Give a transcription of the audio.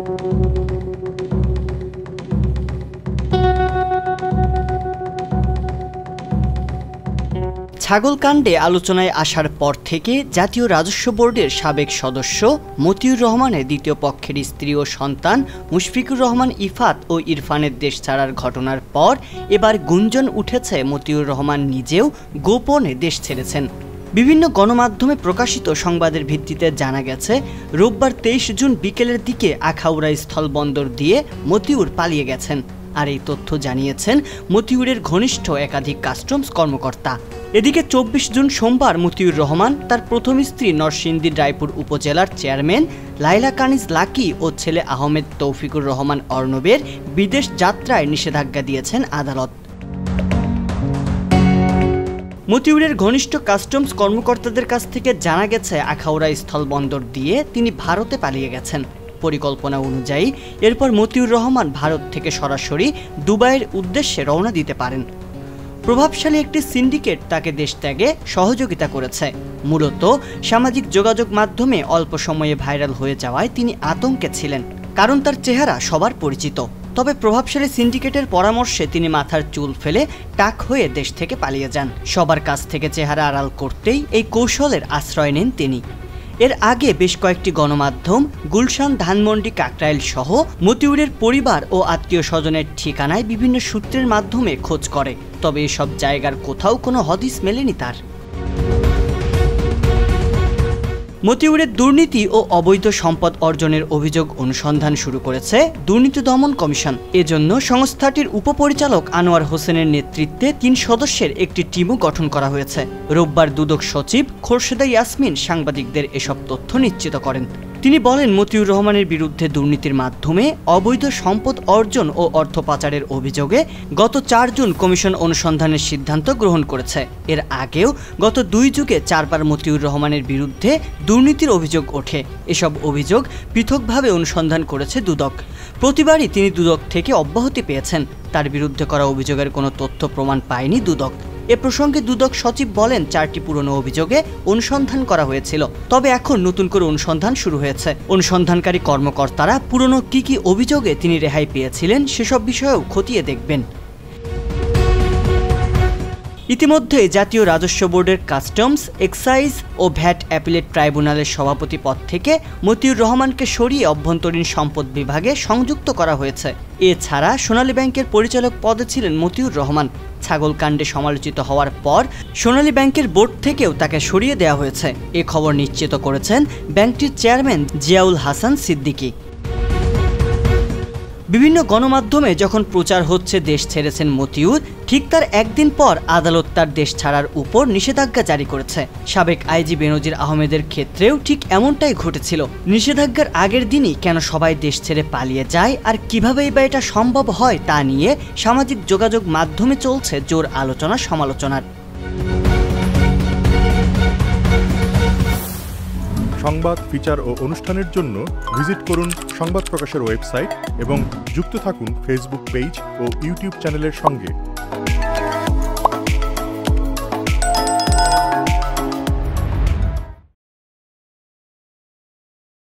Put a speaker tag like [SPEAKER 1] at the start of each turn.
[SPEAKER 1] ছাগলকাণ্ডে আলোচনায় আসার পর থেকে জাতীয় রাজস্ব বোর্ডের সাবেক সদস্য মতিউর রহমানের দ্বিতীয় পক্ষের স্ত্রী ও সন্তান মুশফিকুর রহমান ইফাত ও ইরফানের দেশ ছাড়ার ঘটনার পর এবার গুঞ্জন উঠেছে মতিউর রহমান নিজেও গোপনে দেশ ছেড়েছেন। বিভিন্ন গণমাধ্যমে প্রকাশিত সংবাদের ভিত্তিতে জানা গেছে, রোববার 23 জুন বিকেলের দিকে আখাউড়া স্থলবন্দর দিয়ে মতিউর পালিয়ে গেছেন। আর এই তথ্য জানিয়েছেন মতিউরের ঘনিষ্ঠ একাধিক কাস্টমস কর্মকর্তা। এদিকে 24 জুন সোমবার মতিউর রহমান তার প্রথম স্ত্রী নরসিংদী রায়পুর উপজেলার চেয়ারম্যান লাইলা কানিজ লাকি ও ছেলে আহমেদ তৌফিকুর রহমান অর্ণবের বিদেশ যাত্রায় নিষেধাজ্ঞা দিয়েছেন আদালত। মতিউরের ঘনিষ্ঠ কাস্টমস কর্মকর্তাদের কাছ থেকে জানা গেছে, আখাউড়া স্থলবন্দর দিয়ে তিনি ভারতে পালিয়ে গেছেন। পরিকল্পনা অনুযায়ী এরপর মতিউর রহমান ভারত থেকে সরাসরি দুবাইয়ের উদ্দেশ্যে রওনা দিতে পারেন। প্রভাবশালী একটি সিন্ডিকেট তাকে দেশ ত্যাগে সহযোগিতা করেছে। মূলত সামাজিক যোগাযোগ মাধ্যমে অল্প সময়ে ভাইরাল হয়ে যাওয়ায় তিনি আতঙ্কে ছিলেন, কারণ তার চেহারা সবার পরিচিত। তবে প্রভাবশালী সিন্ডিকেটের পরামর্শে তিনি মাথার চুল ফেলে টাক হয়ে দেশ থেকে পালিয়ে যান। সবার কাছ থেকে চেহারা আড়াল করতেই এই কৌশলের আশ্রয় নেন তিনি। এর আগে বেশ কয়েকটি গণমাধ্যম গুলশান, ধানমন্ডি, কাকরাইল সহ মতিউরের পরিবার ও আত্মীয় স্বজনের ঠিকানায় বিভিন্ন সূত্রের মাধ্যমে খোঁজ করে, তবে এসব জায়গার কোথাও কোনো হদিস মেলেনি তার। মতিউরের দুর্নীতি ও অবৈধ সম্পদ অর্জনের অভিযোগ অনুসন্ধান শুরু করেছে দুর্নীতি দমন কমিশন। এজন্য সংস্থাটির উপপরিচালক আনোয়ার হোসেনের নেতৃত্বে 3 সদস্যের একটি টিমও গঠন করা হয়েছে। রোববার দুদক সচিব খোরশেদা ইয়াসমিন সাংবাদিকদের এসব তথ্য নিশ্চিত করেন। তিনি বলেন, মতিউর রহমানের বিরুদ্ধে দুর্নীতির মাধ্যমে অবৈধ সম্পদ অর্জন ও অর্থ পাচারের অভিযোগে গত 4 জুন কমিশন অনুসন্ধানের সিদ্ধান্ত গ্রহণ করেছে। এর আগেও গত 2 যুগে 4 বার মতিউর রহমানের বিরুদ্ধে দুর্নীতির অভিযোগ ওঠে। এসব অভিযোগ পৃথকভাবে অনুসন্ধান করেছে দুদক। প্রতিবারই তিনি দুদক থেকে অব্যাহতি পেয়েছেন। তার বিরুদ্ধে করা অভিযোগের কোনো তথ্য প্রমাণ পায়নি দুদক। এ প্রসঙ্গে দুদক সচিব বলেন, 4টি পুরনো অভিযোগে অনুসন্ধান করা হয়েছিল, তবে এখন নতুন করে অনুসন্ধান শুরু হয়েছে। অনুসন্ধানকারী কর্মকর্তারা পুরনো কি অভিযোগে তিনি রেহাই পেয়েছিলেন সেসব বিষয়েও খতিয়ে দেখবেন। ইতিমধ্যে জাতীয় রাজস্ব বোর্ডের কাস্টমস, এক্সাইজ ও ভ্যাট অ্যাপিলেট ট্রাইব্যুনালের সভাপতি পদ থেকে মতিউর রহমানকে সরিয়ে অভ্যন্তরীণ সম্পদ বিভাগে সংযুক্ত করা হয়েছে। এছাড়া সোনালী ব্যাংকের পরিচালক পদে ছিলেন মতিউর রহমান। ছাগলকাণ্ডে সমালোচিত হওয়ার পর সোনালী ব্যাংকের বোর্ড থেকেও তাকে সরিয়ে দেওয়া হয়েছে। এ খবর নিশ্চিত করেছেন ব্যাংকটির চেয়ারম্যান জিয়াউল হাসান সিদ্দিকী। বিভিন্ন গণমাধ্যমে যখন প্রচার হচ্ছে দেশ ছেড়েছেন মতিউর, ঠিক তার একদিন পর আদালত তার দেশ ছাড়ার উপর নিষেধাজ্ঞা জারি করেছে। সাবেক আইজি বেনজির আহমেদের ক্ষেত্রেও ঠিক এমনটাই ঘটেছিল। নিষেধাজ্ঞার আগের দিনই কেন সবাই দেশ ছেড়ে পালিয়ে যায় আর কিভাবেই বা এটা সম্ভব হয় তা নিয়ে সামাজিক যোগাযোগ মাধ্যমে চলছে জোর আলোচনা সমালোচনার।
[SPEAKER 2] সংবাদ, ফিচার ও অনুষ্ঠানের জন্য ভিজিট করুন সংবাদ প্রকাশের ওয়েবসাইট এবং যুক্ত থাকুন ফেসবুক পেজ ও ইউটিউব চ্যানেলের সঙ্গে।